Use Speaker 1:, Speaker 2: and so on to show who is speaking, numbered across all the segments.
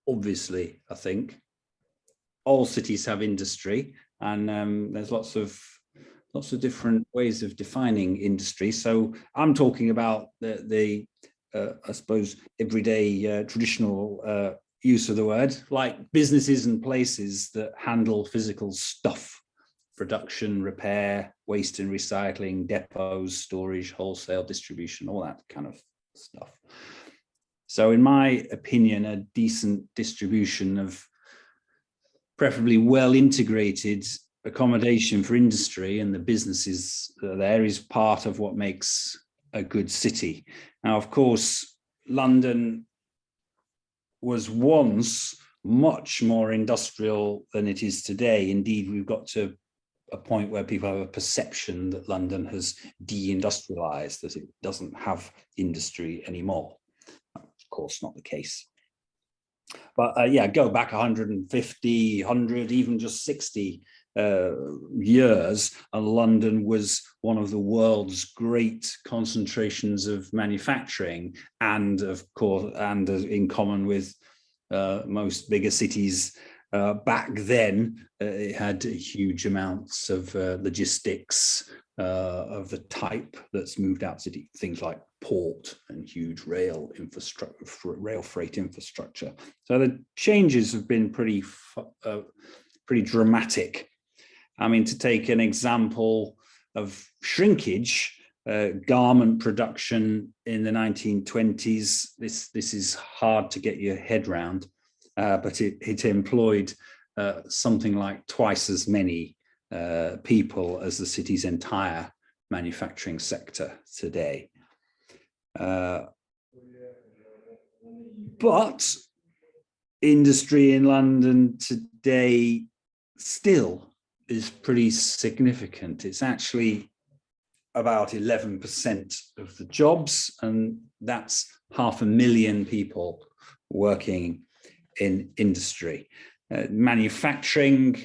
Speaker 1: obviously, I think. All cities have industry, and there's lots of different ways of defining industry. So I'm talking about the I suppose, everyday traditional use of the word, like businesses and places that handle physical stuff, production, repair, waste and recycling, depots, storage, wholesale, distribution, all that kind of stuff. So in my opinion, a decent distribution of preferably well integrated accommodation for industry and the businesses there is part of what makes a good city. Now, of course, London was once much more industrial than it is today. Indeed, we've got to a point where people have a perception that London has deindustrialized, that it doesn't have industry anymore. Of course, not the case. But yeah, go back 150, 100, even just 60 years, and London was one of the world's great concentrations of manufacturing, and of course, and in common with most bigger cities back then, it had huge amounts of logistics of the type that's moved out city, things like port and huge rail infrastructure, rail freight infrastructure. So the changes have been pretty dramatic. I mean, to take an example of shrinkage, garment production in the 1920s, this is hard to get your head around, but it employed something like twice as many people as the city's entire manufacturing sector today. But industry in London today still is pretty significant. It's actually about 11% of the jobs, and that's 500,000 people working in industry. Manufacturing,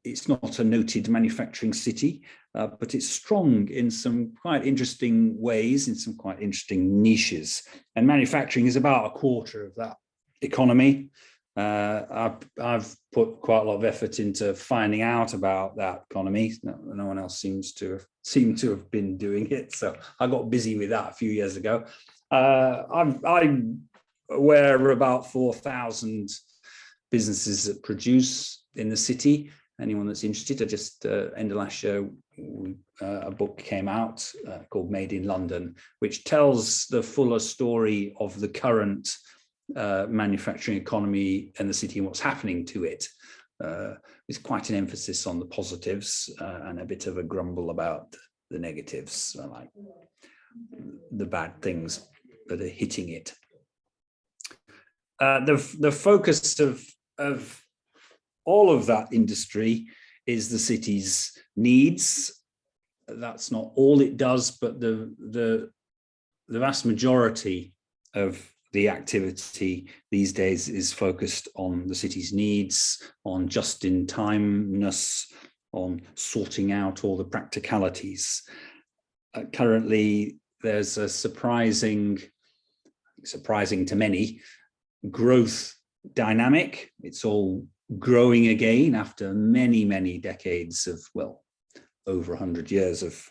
Speaker 1: it's not a noted manufacturing city, but it's strong in some quite interesting ways, in some quite interesting niches. And manufacturing is about a quarter of that economy. I've put quite a lot of effort into finding out about that economy. No one else seems to have been doing it, so I got busy with that a few years ago. I'm aware of about 4,000 businesses that produce in the city. Anyone that's interested, I just end of last year, a book came out called Made in London, which tells the fuller story of the current manufacturing economy and the city and what's happening to it. There's quite an emphasis on the positives and a bit of a grumble about the negatives, like the bad things that are hitting it. The focus of all of that industry is the city's needs. That's not all it does, but the vast majority of the activity these days is focused on the city's needs, on just-in-timeness, on sorting out all the practicalities. Currently, there's a surprising to many, growth dynamic. It's all growing again after many, many decades of, well, over 100 years of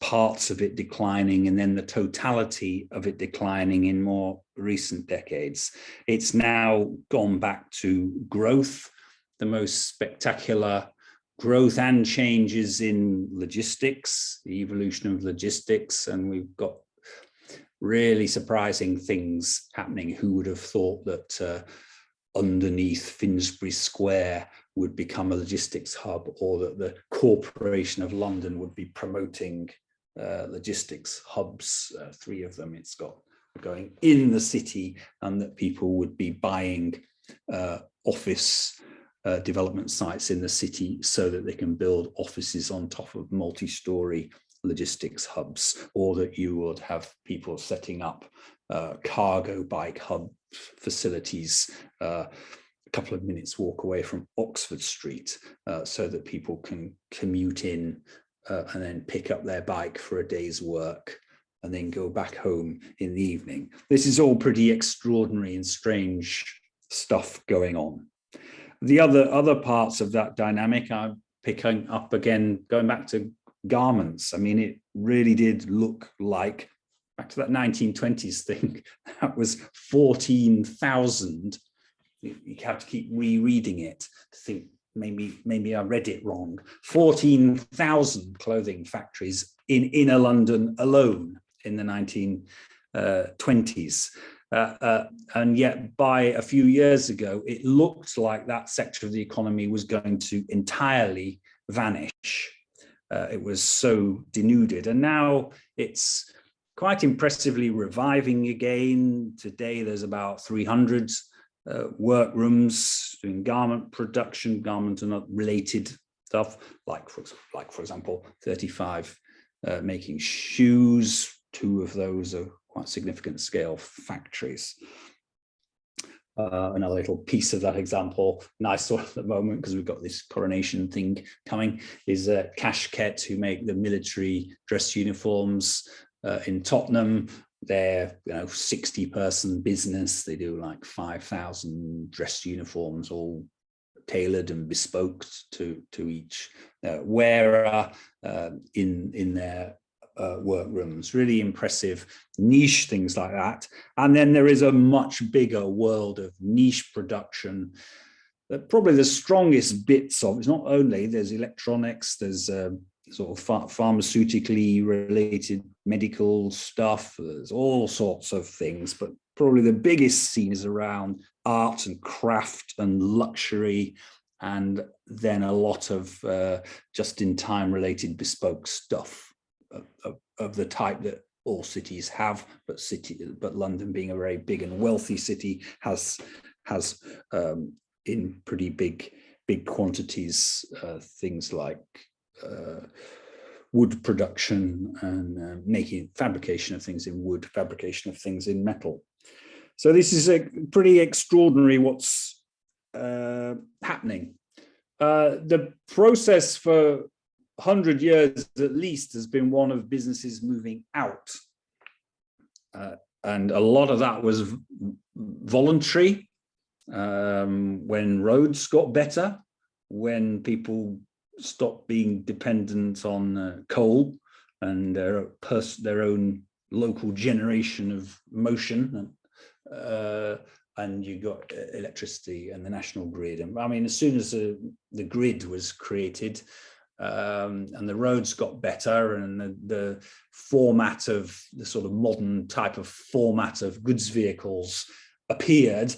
Speaker 1: parts of it declining, and then the totality of it declining in more recent decades. It's now gone back to growth, the most spectacular growth and changes in logistics, the evolution of logistics, and we've got really surprising things happening. Who would have thought that underneath Finsbury Square would become a logistics hub, or that the Corporation of London would be promoting logistics hubs, 3 of them it's got going in the city, and that people would be buying office development sites in the city so that they can build offices on top of multi-story logistics hubs, or that you would have people setting up cargo bike hub facilities a couple of minutes walk away from Oxford Street, so that people can commute in and then pick up their bike for a day's work and then go back home in the evening. This is all pretty extraordinary and strange stuff going on. The other parts of that dynamic I'm picking up again, going back to garments. I mean, it really did look like, back to that 1920s thing, that was 14,000. You have to keep rereading it to think maybe I read it wrong. 14,000 clothing factories in inner London alone in the 1920s. And yet by a few years ago, it looked like that sector of the economy was going to entirely vanish. It was so denuded. And now it's quite impressively reviving again. Today, there's about 300 workrooms doing garment production, garment and related stuff, like for example, 35 making shoes. 2 of those are quite significant scale factories. Another little piece of that example, nice one at the moment because we've got this coronation thing coming, is Cashket, who make the military dress uniforms in Tottenham. They're 60-person business. They do like 5,000 dress uniforms, all tailored and bespoke to each wearer in their workrooms. Really impressive niche things like that. And then there is a much bigger world of niche production that probably the strongest bits of, it's not only, there's electronics, there's sort of pharmaceutically related medical stuff, there's all sorts of things, but probably the biggest scene is around art and craft and luxury, and then a lot of just-in-time related bespoke stuff of the type that all cities have, but London, being a very big and wealthy city, has in pretty big quantities things like wood production and fabrication of things in wood, fabrication of things in metal. So this is a pretty extraordinary what's happening. The process for 100 years at least has been one of businesses moving out. And a lot of that was voluntary. When roads got better, when people stopped being dependent on coal and their own local generation of motion, and you got electricity and the national grid. And I mean, as soon as the grid was created, and the roads got better, and the format of the sort of modern type of format of goods vehicles appeared,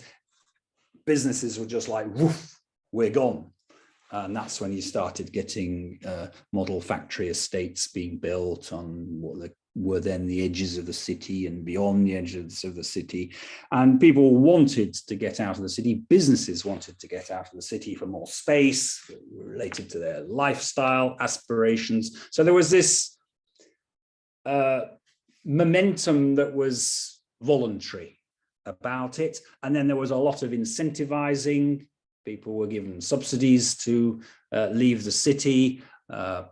Speaker 1: businesses were just like, woof, we're gone. And that's when you started getting model factory estates being built on what were then the edges of the city and beyond the edges of the city. And people wanted to get out of the city. Businesses wanted to get out of the city for more space related to their lifestyle aspirations. So there was this momentum that was voluntary about it. And then there was a lot of incentivizing. People were given subsidies to leave the city.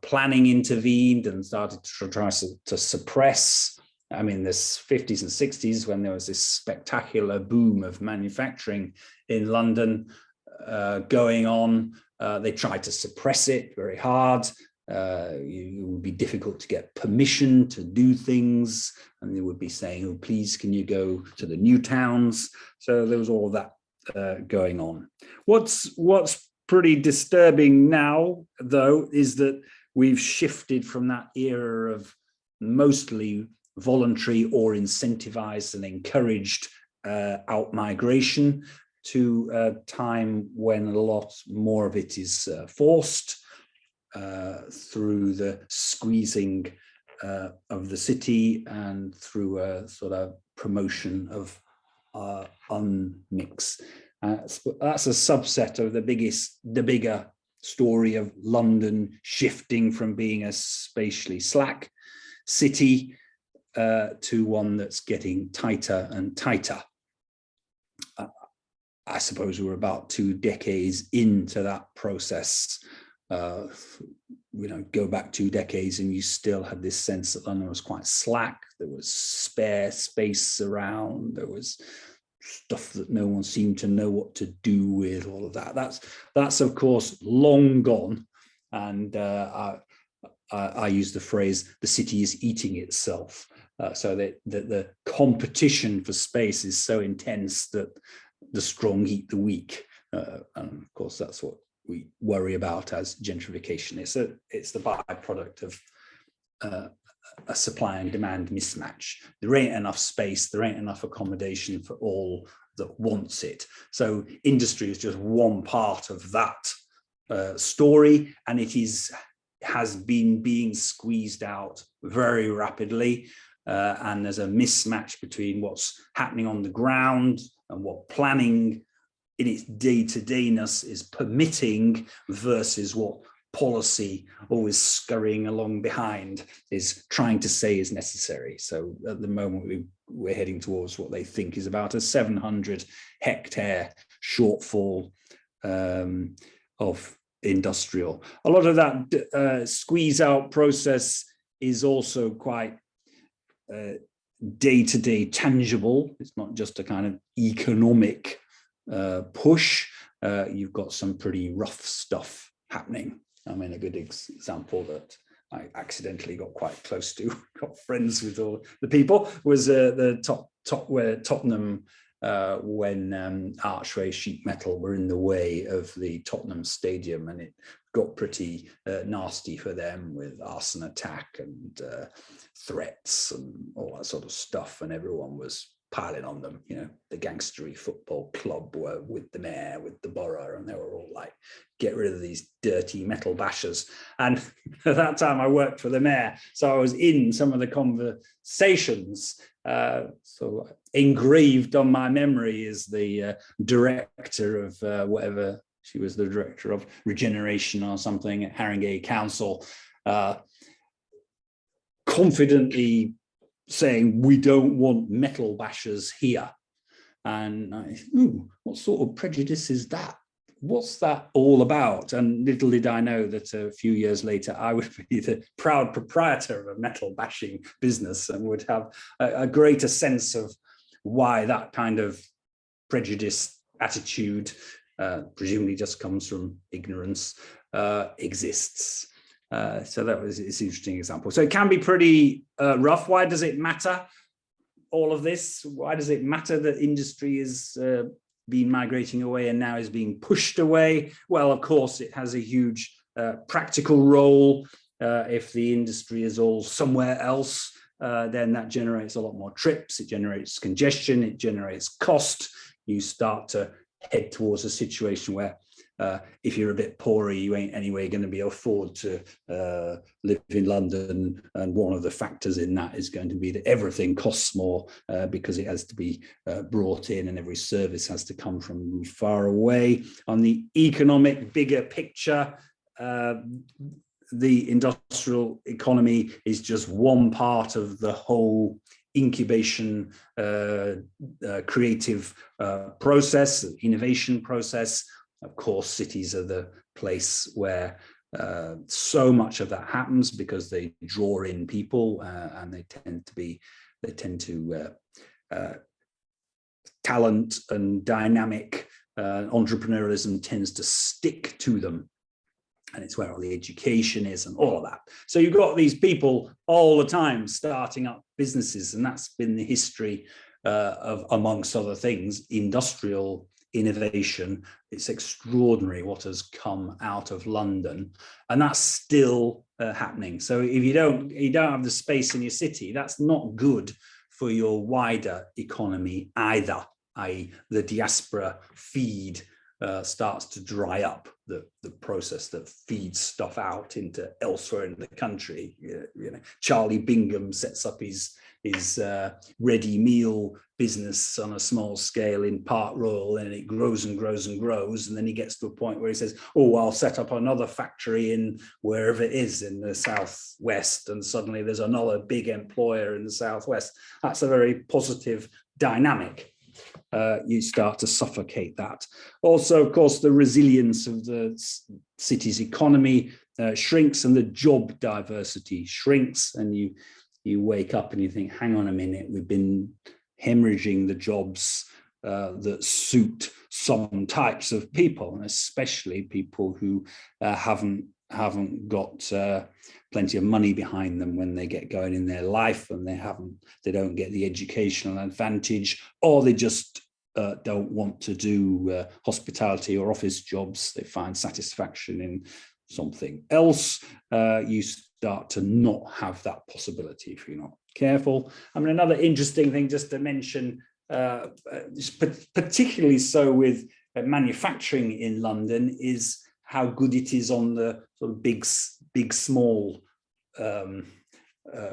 Speaker 1: Planning intervened and started to try to suppress. I mean, this 50s and 60s, when there was this spectacular boom of manufacturing in London going on, they tried to suppress it very hard. It would be difficult to get permission to do things, and they would be saying, oh, please, can you go to the new towns? So there was all of that going on. What's pretty disturbing now, though, is that we've shifted from that era of mostly voluntary or incentivized and encouraged out-migration to a time when a lot more of it is forced through the squeezing of the city and through a sort of promotion of unmix. That's a subset of the bigger story of London shifting from being a spatially slack city to one that's getting tighter and tighter. I suppose we're about 2 decades into that process, go back 2 decades and you still had this sense that London was quite slack. There was spare space around. There was stuff that no one seemed to know what to do with. All of that. That's of course long gone. And I use the phrase, the city is eating itself. So that the competition for space is so intense that the strong eat the weak. And of course, that's what we worry about as gentrification. It's the byproduct of a supply and demand mismatch. There ain't enough space, there ain't enough accommodation for all that wants it. So industry is just one part of that story, and it has been being squeezed out very rapidly. And there's a mismatch between what's happening on the ground and what planning in its day-to-dayness is permitting versus what policy, always scurrying along behind, is trying to say is necessary. So at the moment we're heading towards what they think is about a 700 hectare shortfall of industrial. A lot of that squeeze out process is also quite day-to-day tangible. It's not just a kind of economic push. You've got some pretty rough stuff happening. I mean, a good example that I accidentally got quite close to, got friends with all the people, was the top where Tottenham, when Archway sheet metal were in the way of the Tottenham Stadium, and it got pretty nasty for them with arson attack and threats and all that sort of stuff, and everyone was piling on them. The gangstery football club were with the mayor, with the borough, and they were all like, get rid of these dirty metal bashers. And at that time I worked for the mayor, so I was in some of the conversations. So engraved on my memory is the director of whatever, she was the director of regeneration or something at Haringey Council, confidently saying, we don't want metal bashers here. And what sort of prejudice is that? What's that all about? And little did I know that a few years later, I would be the proud proprietor of a metal bashing business and would have a greater sense of why that kind of prejudice attitude, presumably just comes from ignorance, exists. So that was an interesting example. So it can be pretty rough. Why does it matter, all of this? Why does it matter that industry is been migrating away and now is being pushed away? Well, of course, it has a huge practical role. If the industry is all somewhere else, then that generates a lot more trips. It generates congestion. It generates cost. You start to head towards a situation where if you're a bit poorer, you ain't anyway going to be afford to live in London. And one of the factors in that is going to be that everything costs more because it has to be brought in, and every service has to come from far away. On the economic bigger picture, the industrial economy is just one part of the whole incubation, creative process, innovation process. Of course, cities are the place where so much of that happens because they draw in people and they tend to talent and dynamic entrepreneurialism tends to stick to them. And it's where all the education is and all of that. So you've got these people all the time starting up businesses, and that's been the history of, amongst other things, industrial innovation. It's extraordinary what has come out of London, and that's still happening. So if you don't have the space in your city, that's not good for your wider economy either, i.e. the diaspora feed starts to dry up, the process that feeds stuff out into elsewhere in the country. Charlie Bingham sets up his ready meal business on a small scale in Park Royal, and it grows and grows and grows, and then he gets to a point where he says, oh, I'll set up another factory in wherever it is in the southwest, and suddenly there's another big employer in the southwest. That's a very positive dynamic. You start to suffocate that. Also, of course, the resilience of the city's economy shrinks and the job diversity shrinks, and you wake up and you think, hang on a minute, we've been hemorrhaging the jobs that suit some types of people, and especially people who haven't got plenty of money behind them when they get going in their life, and they don't get the educational advantage, or they just don't want to do hospitality or office jobs. They find satisfaction in something else. You start to not have that possibility if you're not careful. I mean, another interesting thing just to mention, particularly so with manufacturing in London, is how good it is on the sort of big small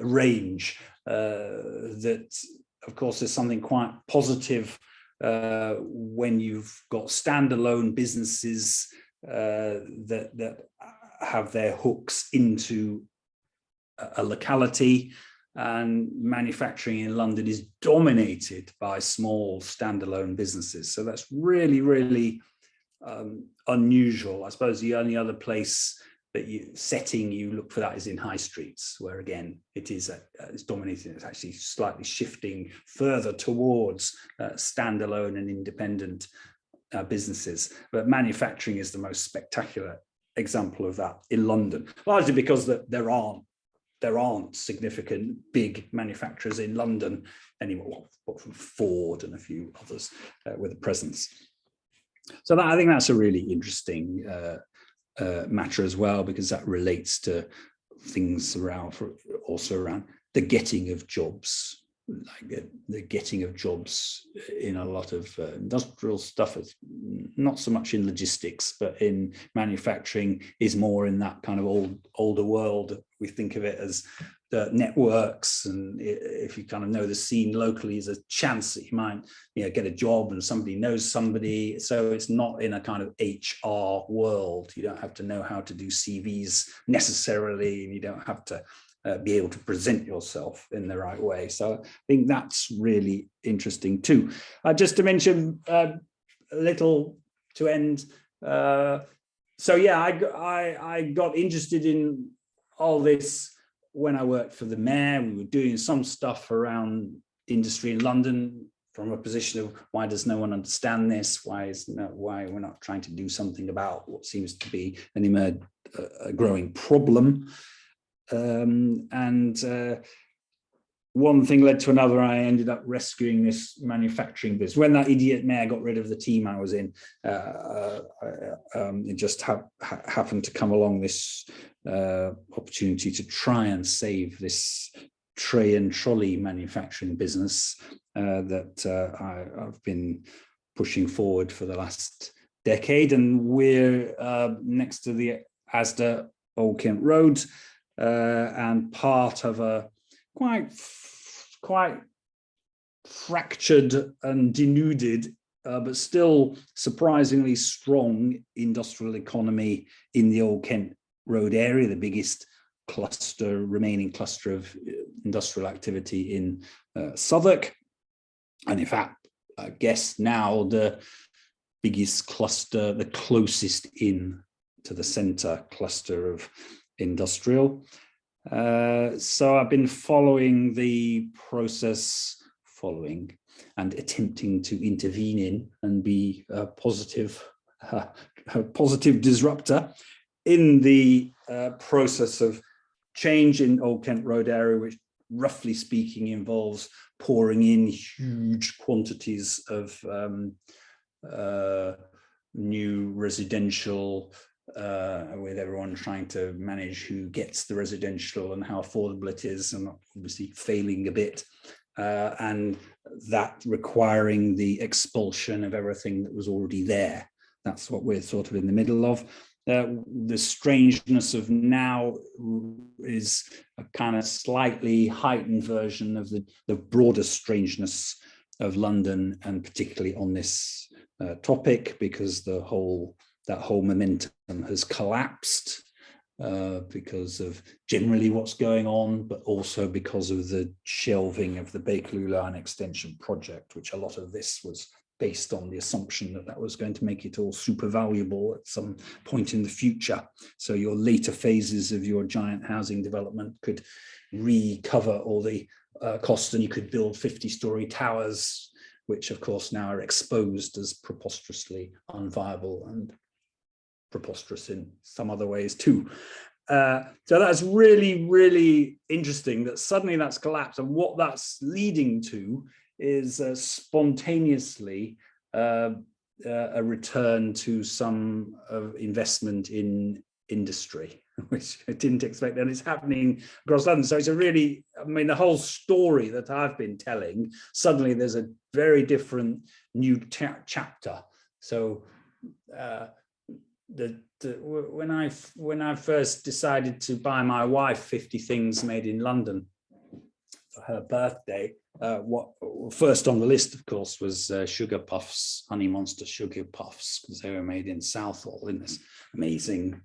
Speaker 1: range. That, of course, is something quite positive when you've got standalone businesses that have their hooks into a locality, and manufacturing in London is dominated by small standalone businesses. So that's really, really unusual. I suppose the only other place that you look for that is in high streets, where again it's dominating. It's actually slightly shifting further towards standalone and independent businesses. But manufacturing is the most spectacular example of that in London, largely because there aren't significant big manufacturers in London anymore, apart from Ford and a few others with a presence. So I think that's a really interesting matter as well, because that relates to things around the getting of jobs. Like the getting of jobs in a lot of industrial stuff is not so much in logistics, but in manufacturing is more in that kind of older world. We think of it as the networks, and if you kind of know the scene locally, is a chance that you might get a job and somebody knows somebody. So it's not in a kind of HR world. You don't have to know how to do CVs necessarily, and you don't have to be able to present yourself in the right way. So I think that's really interesting too. Just to mention a little to end. So yeah, I got interested in all this when I worked for the mayor. We were doing some stuff around industry in London from a position of why does no one understand this? Why we're not trying to do something about what seems to be a growing problem. One thing led to another. I ended up rescuing this manufacturing business. When that idiot mayor got rid of the team I was in, it just happened to come along, this opportunity to try and save this tray and trolley manufacturing business that I've been pushing forward for the last decade. And we're next to the Asda Old Kent Road, and part of a quite fractured and denuded, but still surprisingly strong industrial economy in the Old Kent Road area, the biggest remaining cluster of industrial activity in Southwark, and in fact, I guess now the biggest cluster, the closest in to the centre cluster of industrial. So I've been following the process, and attempting to intervene in and be a positive disruptor in the process of change in Old Kent Road area, which roughly speaking involves pouring in huge quantities of new residential, with everyone trying to manage who gets the residential and how affordable it is, and obviously failing a bit, and that requiring the expulsion of everything that was already there. That's what we're sort of in the middle of. The strangeness of now is a kind of slightly heightened version of the broader strangeness of London, and particularly on this topic, because that whole momentum has collapsed because of generally what's going on, but also because of the shelving of the Bakerloo Line extension project, which a lot of this was based on the assumption that that was going to make it all super valuable at some point in the future. So your later phases of your giant housing development could recover all the costs, and you could build 50-story towers, which of course now are exposed as preposterously unviable and preposterous in some other ways too. So that's really, really interesting that suddenly that's collapsed, and what that's leading to is spontaneously a return to some investment in industry, which I didn't expect, and it's happening across London. So it's a really, I mean, the whole story that I've been telling, suddenly there's a very different new chapter. So when I first decided to buy my wife 50 things made in London for her birthday, what first on the list, of course, was sugar puffs, Honey Monster sugar puffs, because they were made in Southall in this amazing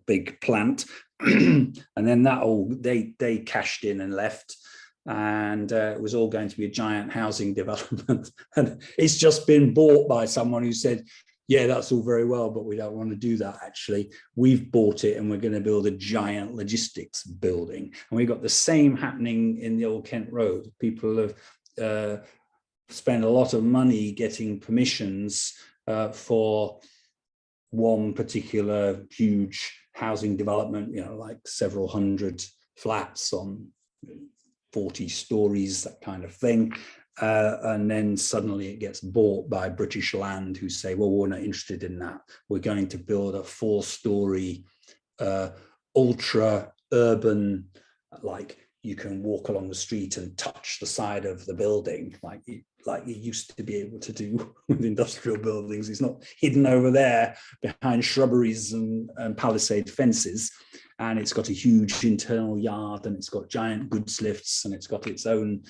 Speaker 1: big plant. And then that all they cashed in and left, and it was all going to be a giant housing development. And it's just been bought by someone who said, yeah, that's all very well, but we don't want to do that. Actually, we've bought it and we're going to build a giant logistics building. And we've got the same happening in the Old Kent Road. People have spent a lot of money getting permissions for one particular huge housing development, you know, like several hundred flats on 40 stories, that kind of thing. And then suddenly it gets bought by British Land, who say, well, we're not interested in that. We're going to build a 4-story ultra urban, like you can walk along the street and touch the side of the building like you used to be able to do with industrial buildings. It's not hidden over there behind shrubberies and palisade fences. And it's got a huge internal yard, and it's got giant goods lifts, and it's got its own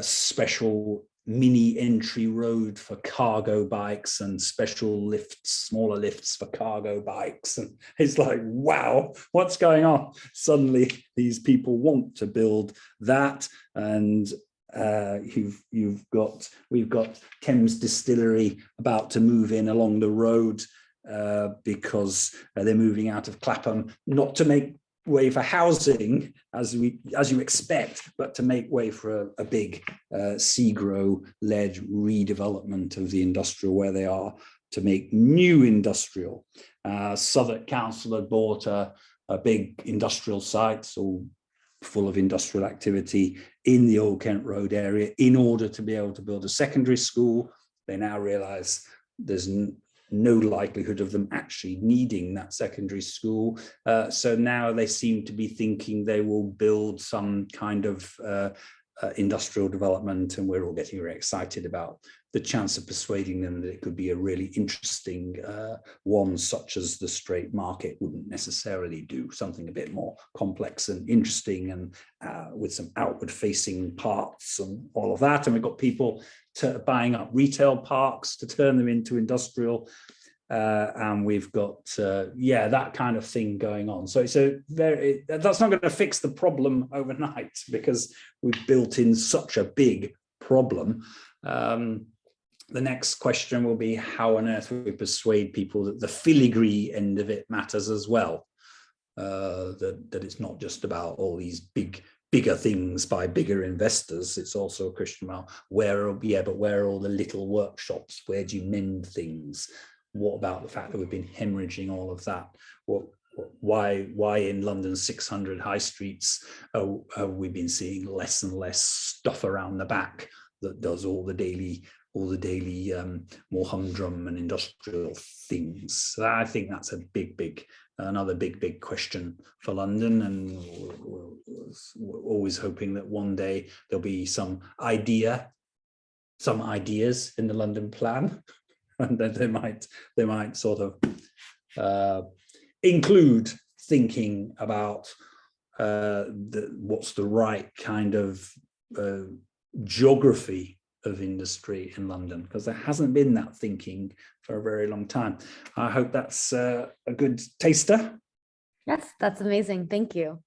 Speaker 1: special mini entry road for cargo bikes and special lifts, smaller lifts for cargo bikes. And it's like, wow, what's going on? Suddenly these people want to build that. And we've got Thames Distillery about to move in along the road because they're moving out of Clapham, not to make way for housing as you expect, but to make way for a big SEGRO-led redevelopment of the industrial where they are, to make new industrial. Southwark Council had bought a big industrial site, all full of industrial activity in the Old Kent Road area in order to be able to build a secondary school. They now realise there's no likelihood of them actually needing that secondary school. So now they seem to be thinking they will build some kind of industrial development, and we're all getting very excited about the chance of persuading them that it could be a really interesting one, such as the straight market wouldn't necessarily do, something a bit more complex and interesting, and with some outward facing parts and all of that. And we've got people buying up retail parks to turn them into industrial. And we've got, that kind of thing going on. So that's not going to fix the problem overnight, because we've built in such a big problem. The next question will be how on earth we persuade people that the filigree end of it matters as well. That it's not just about all these bigger things by bigger investors. It's also a question about where are all the little workshops? Where do you mend things? What about the fact that we've been hemorrhaging all of that? Why in London's 600 high streets have we been seeing less and less stuff around the back that does all the daily more humdrum and industrial things? So I think that's a another big question for London, and we're always hoping that one day there'll be some ideas in the London plan, and then they might sort of include thinking about what's the right kind of geography of industry in London, because there hasn't been that thinking for a very long time. I hope that's a good taster.
Speaker 2: Yes, that's amazing. Thank you.